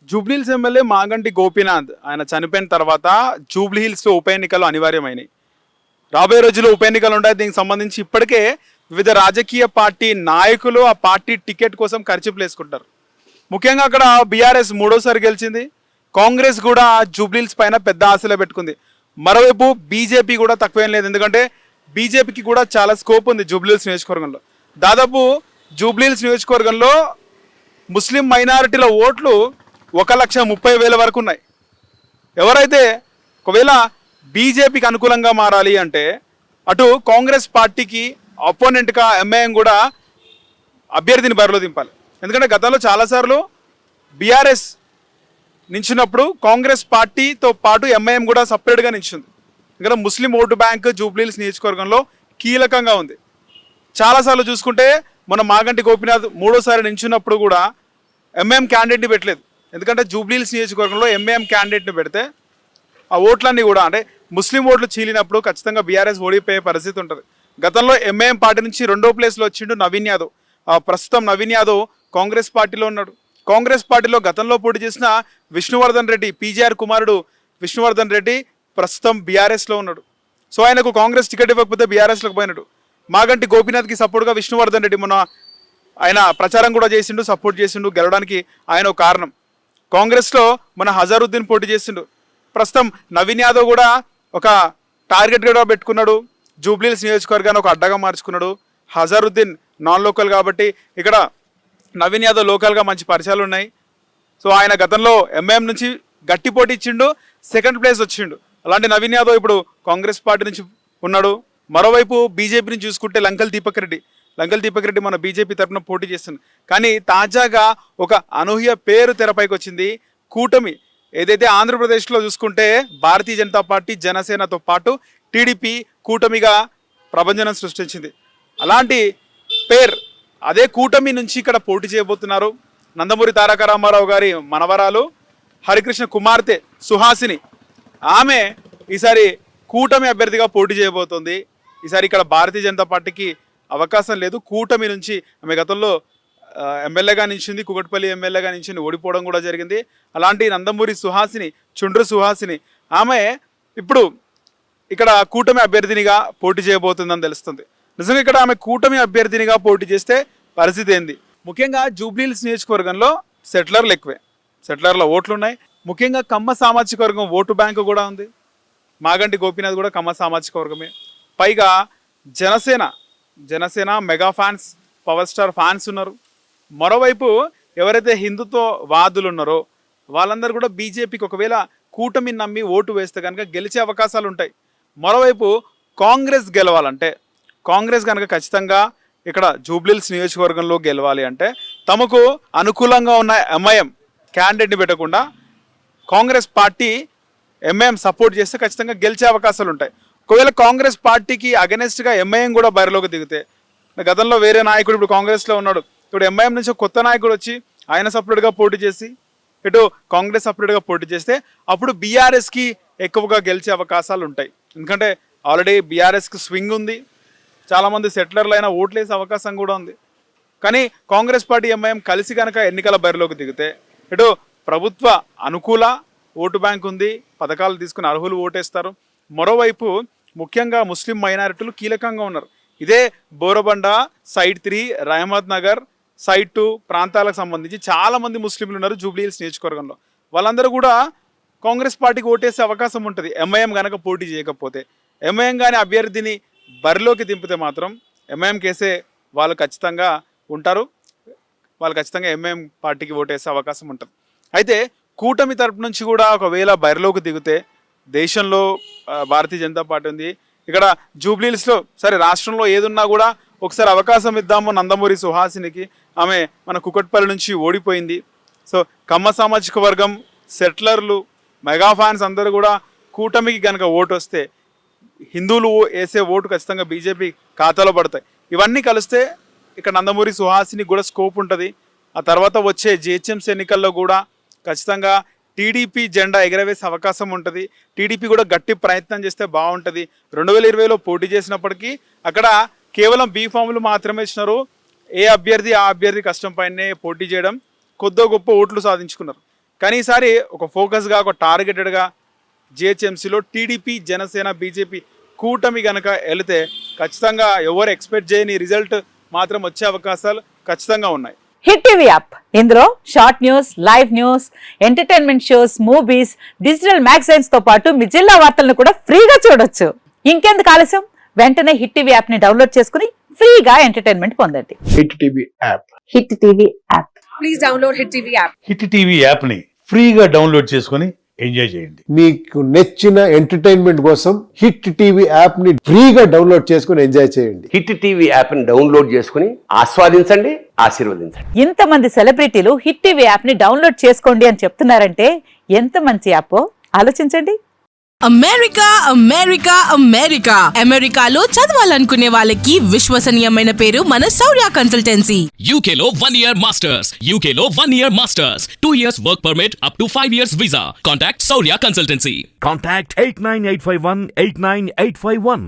Jubilee Hills MLA Maganti Gopinath ఆయన చనిపోయిన తర్వాత జూబ్లీహిల్స్ ఉప ఎన్నికలు అనివార్యమైనవి. రాబోయే రోజుల్లో ఉప ఎన్నికలు ఉంటాయి. దీనికి సంబంధించి ఇప్పటికే వివిధ రాజకీయ పార్టీ నాయకులు ఆ పార్టీ టికెట్ కోసం ఖర్చులు వేసుకుంటారు. ముఖ్యంగా అక్కడ బీఆర్ఎస్ మూడోసారి గెలిచింది. కాంగ్రెస్ కూడా జూబ్లీహిల్స్ పైన పెద్ద ఆశలే పెట్టుకుంది. మరోవైపు బీజేపీ కూడా తక్కువేం లేదు. ఎందుకంటే బీజేపీకి కూడా చాలా స్కోప్ ఉంది జూబ్లీహిల్స్ నియోజకవర్గంలో. దాదాపు జూబ్లీహిల్స్ నియోజకవర్గంలో ముస్లిం మైనారిటీల ఓట్లు 1,30,000 వరకు ఉన్నాయి. ఎవరైతే ఒకవేళ బీజేపీకి అనుకూలంగా మారాలి అంటే అటు కాంగ్రెస్ పార్టీకి అపోనెంట్గా ఎంఐఎం కూడా అభ్యర్థిని బరిలో దింపాలి. ఎందుకంటే గతంలో చాలాసార్లు బీఆర్ఎస్ నించున్నప్పుడు కాంగ్రెస్ పార్టీతో పాటు ఎంఐఎం కూడా సపరేట్గా నించుంది. ఎందుకంటే ముస్లిం ఓటు బ్యాంక్ జూబ్లీహిల్స్ నియోజకవర్గంలో కీలకంగా ఉంది. చాలాసార్లు చూసుకుంటే మన మాగంటి గోపీనాథ్ మూడోసారి నించున్నప్పుడు కూడా ఎంఐఎం క్యాండిడేట్ని పెట్టలేదు. ఎందుకంటే జూబ్లీహిల్స్ నియోజకవర్గంలో ఎంఐఎం క్యాండిడేట్ని పెడితే ఆ ఓట్లన్నీ కూడా అంటే ముస్లిం ఓట్లు చీలినప్పుడు ఖచ్చితంగా బీఆర్ఎస్ ఓడిపోయే పరిస్థితి ఉంటుంది. గతంలో ఎంఐఎం పార్టీ నుంచి 2వ ప్లేస్లో వచ్చిండు నవీన్ యాదవ్. ప్రస్తుతం నవీన్ యాదవ్ కాంగ్రెస్ పార్టీలో ఉన్నాడు. కాంగ్రెస్ పార్టీలో గతంలో పోటీ చేసిన విష్ణువర్ధన్ రెడ్డి, పీజీఆర్ కుమారుడు విష్ణువర్ధన్ రెడ్డి ప్రస్తుతం బీఆర్ఎస్లో ఉన్నాడు. సో ఆయనకు కాంగ్రెస్ టికెట్ ఇవ్వకపోతే బీఆర్ఎస్లోకి పోయినాడు. మాగంటి గోపీనాథ్కి సపోర్ట్గా విష్ణువర్ధన్ రెడ్డి మొన్న ఆయన ప్రచారం కూడా చేసిండు, సపోర్ట్ చేసిండు. గెలవడానికి ఆయన ఒక కారణం. కాంగ్రెస్లో మన హజారుద్దీన్ పోటీ చేసిండు. ప్రస్తుతం నవీన్ యాదవ్ కూడా ఒక టార్గెట్ కూడా పెట్టుకున్నాడు. జూబ్లీహిల్స్ నియోజకవర్గాన్ని ఒక అడ్డగా మార్చుకున్నాడు. హజారుద్దీన్ నాన్ లోకల్ కాబట్టి ఇక్కడ నవీన్ యాదవ్ లోకల్గా మంచి పరిచయాలు ఉన్నాయి. సో ఆయన గతంలో ఎంఐఎం నుంచి గట్టి పోటీ ఇచ్చిండు, 2nd ప్లేస్ వచ్చిండు. అలాంటి నవీన్ యాదవ్ ఇప్పుడు కాంగ్రెస్ పార్టీ నుంచి ఉన్నాడు. మరోవైపు బీజేపీ నుంచి చూసుకుంటే లంకల్ దీపక్ రెడ్డి మన బీజేపీ తరఫున పోటీ చేస్తుంది. కానీ తాజాగా ఒక అనూహ్య పేరు తెరపైకి వచ్చింది. కూటమి ఏదైతే ఆంధ్రప్రదేశ్లో చూసుకుంటే భారతీయ జనతా పార్టీ, జనసేనతో పాటు టీడీపీ కూటమిగా ప్రభంజనం సృష్టించింది. అలాంటి పేరు అదే కూటమి నుంచి ఇక్కడ పోటీ చేయబోతున్నారు నందమూరి తారక రామారావు గారి మనవరాలు హరికృష్ణ కుమార్తె సుహాసిని. ఆమె ఈసారి కూటమి అభ్యర్థిగా పోటీ చేయబోతోంది. ఈసారి ఇక్కడ భారతీయ జనతా పార్టీకి అవకాశం లేదు. కూటమి నుంచి ఆమె గతంలో ఎమ్మెల్యేగా నిలిచింది, కుకట్పల్లి ఎమ్మెల్యేగా నిలిచింది, ఓడిపోవడం కూడా జరిగింది. అలాంటి నందమూరి సుహాసిని, చుండ్రు సుహాసిని ఆమె ఇప్పుడు ఇక్కడ కూటమి అభ్యర్థినిగా పోటీ చేయబోతుందని తెలుస్తుంది. నిజంగా ఇక్కడ ఆమె కూటమి అభ్యర్థినిగా పోటీ చేస్తే పరిస్థితి ఏంది? ముఖ్యంగా జూబ్లీహిల్స్ నియోజకవర్గంలో సెటిలర్లు ఎక్కువే, సెటిలర్ల ఓట్లు ఉన్నాయి. ముఖ్యంగా కమ్మ సామాజిక వర్గం ఓటు బ్యాంకు కూడా ఉంది. మాగంటి గోపీనాథ్ కూడా కమ్మ సామాజిక వర్గమే. పైగా Janasena mega fans, power star fans ఉన్నారు. మరోవైపు ఎవరైతే హిందుత్వ వాదులు ఉన్నారో వాళ్ళందరూ కూడా బీజేపీకి ఒకవేళ కూటమిని నమ్మి ఓటు వేస్తే కనుక గెలిచే అవకాశాలు ఉంటాయి. మరోవైపు కాంగ్రెస్ గెలవాలంటే కాంగ్రెస్ కనుక ఖచ్చితంగా ఇక్కడ జూబ్లీహిల్స్ నియోజకవర్గంలో గెలవాలి అంటే తమకు అనుకూలంగా ఉన్న ఎంఐఎం క్యాండిడేట్ని పెట్టకుండా కాంగ్రెస్ పార్టీ ఎంఐఎం సపోర్ట్ చేస్తే ఖచ్చితంగా గెలిచే అవకాశాలు ఉంటాయి. ఒకవేళ కాంగ్రెస్ పార్టీకి అగెనెస్ట్గా ఎంఐఎం కూడా బరిలోకి దిగితే, గతంలో వేరే నాయకుడు ఇప్పుడు కాంగ్రెస్లో ఉన్నాడు, ఇప్పుడు ఎంఐఎం నుంచి కొత్త నాయకుడు వచ్చి ఆయన సపరేట్గా పోటీ చేసి ఇటు కాంగ్రెస్ సపరేట్గా పోటీ చేస్తే అప్పుడు బీఆర్ఎస్కి ఎక్కువగా గెలిచే అవకాశాలు ఉంటాయి. ఎందుకంటే ఆల్రెడీ బీఆర్ఎస్కి స్వింగ్ ఉంది, చాలామంది సెటిలర్లు అయినా ఓట్లేసే అవకాశం కూడా ఉంది. కానీ కాంగ్రెస్ పార్టీ ఎంఐఎం కలిసి కనుక ఎన్నికల బరిలోకి దిగితే ఇటు ప్రభుత్వ అనుకూల ఓటు బ్యాంక్ ఉంది, పథకాలు తీసుకుని అర్హులు ఓటేస్తారు. మరోవైపు ముఖ్యంగా ముస్లిం మైనారిటీలు కీలకంగా ఉన్నారు. ఇదే బోరబండ, సైడ్ 3, రహమత్ నగర్, సైడ్ 2 ప్రాంతాలకు సంబంధించి చాలామంది ముస్లింలు ఉన్నారు జూబ్లీహిల్స్ నియోజకవర్గంలో. వాళ్ళందరూ కూడా కాంగ్రెస్ పార్టీకి ఓటేసే అవకాశం ఉంటుంది ఎంఐఎం కనుక పోటీ చేయకపోతే. ఎంఐఎం కానీ అభ్యర్థిని బరిలోకి దింపితే మాత్రం ఎంఐఎం కేసే వాళ్ళు ఖచ్చితంగా ఉంటారు, వాళ్ళు ఖచ్చితంగా ఎంఐఎం పార్టీకి ఓటేసే అవకాశం ఉంటుంది. అయితే కూటమి తరపు నుంచి కూడా ఒకవేళ బరిలోకి దిగితే దేశంలో భారతీయ జనతా పార్టీ ఉంది. ఇక్కడ జూబ్లీహిల్స్లో సరే రాష్ట్రంలో ఏదున్నా కూడా ఒకసారి అవకాశం ఇద్దాము నందమూరి సుహాసినికి. ఆమె మన కుకట్పల్లి నుంచి ఓడిపోయింది. సో కమ్మ సామాజిక వర్గం, సెటిలర్లు, మెగా ఫ్యాన్స్ అందరూ కూడా కూటమికి కనుక ఓటు వస్తే హిందువులు వేసే ఓటు ఖచ్చితంగా బీజేపీ ఖాతాలో పడతాయి. ఇవన్నీ కలిస్తే ఇక్కడ నందమూరి సుహాసినికి కూడా స్కోప్ ఉంటుంది. ఆ తర్వాత వచ్చే జిహెచ్ఎంసీ ఎన్నికల్లో కూడా ఖచ్చితంగా టీడీపీ జెండా ఎగరవేసే అవకాశం ఉంటుంది. టీడీపీ కూడా గట్టి ప్రయత్నం చేస్తే బాగుంటుంది. 2020లో పోటీ చేసినప్పటికీ అక్కడ కేవలం బీఫామ్లు మాత్రమే ఇచ్చినారు. ఏ అభ్యర్థి ఆ అభ్యర్థి కష్టం పైనే పోటీ చేయడం, కొద్దో గొప్ప ఓట్లు సాధించుకున్నారు. కానీ ఈసారి ఒక ఫోకస్గా ఒక టార్గెటెడ్గా జిహెచ్ఎంసీలో టీడీపీ జనసేన బీజేపీ కూటమి కనుక వెళితే ఖచ్చితంగా ఎవరు ఎక్స్పెక్ట్ చేయని రిజల్ట్ మాత్రం వచ్చే అవకాశాలు ఖచ్చితంగా ఉన్నాయి. హిట్ టీవీ యాప్, ఇందులో short news, live news, entertainment shows, movies, digital magazines తో పాటు మీ జిల్లా వార్తలను కూడా ఫ్రీగా చూడొచ్చు. ఇంకెందుకు ఆలస్యం, వెంటనే హిట్ టీవీ యాప్ ని డౌన్లోడ్ చేసుకుని ఫ్రీగా ఎంటర్టైన్మెంట్ పొందండి. Hit TV app. Hit TV app. Please download Hit TV app. Hit TV యాప్ని ఫ్రీగా డౌన్లోడ్ చేసుకొని ఎంజాయ్ చేయండి. మీకు నచ్చిన ఎంటర్టైన్మెంట్ కోసం హిట్ టీవీ యాప్ ని ఫ్రీగా డౌన్లోడ్ చేసుకుని ఎంజాయ్ చేయండి. హిట్ టీవీ యాప్ని డౌన్లోడ్ చేసుకుని ఆస్వాదించండి, ఆశీర్వదించండి. ఇంతమంది సెలబ్రిటీలు హిట్ టీవీ యాప్ ని డౌన్లోడ్ చేసుకోండి అని చెప్తున్నారంటే ఎంత మంచి యాప్ ఆలోచించండి. అమెరికా అమెరికా అమెరికా అమెరికాలో చదవాలనుకునే వాళ్ళకి విశ్వసనీయమైన పేరు మన శౌర్య కన్సల్టెన్సీ. UK లో 1 year masters. UK లో 1 year masters. 2 years work permit up to 5 years visa. Contact Saurya Consultancy. Contact 89851 89851.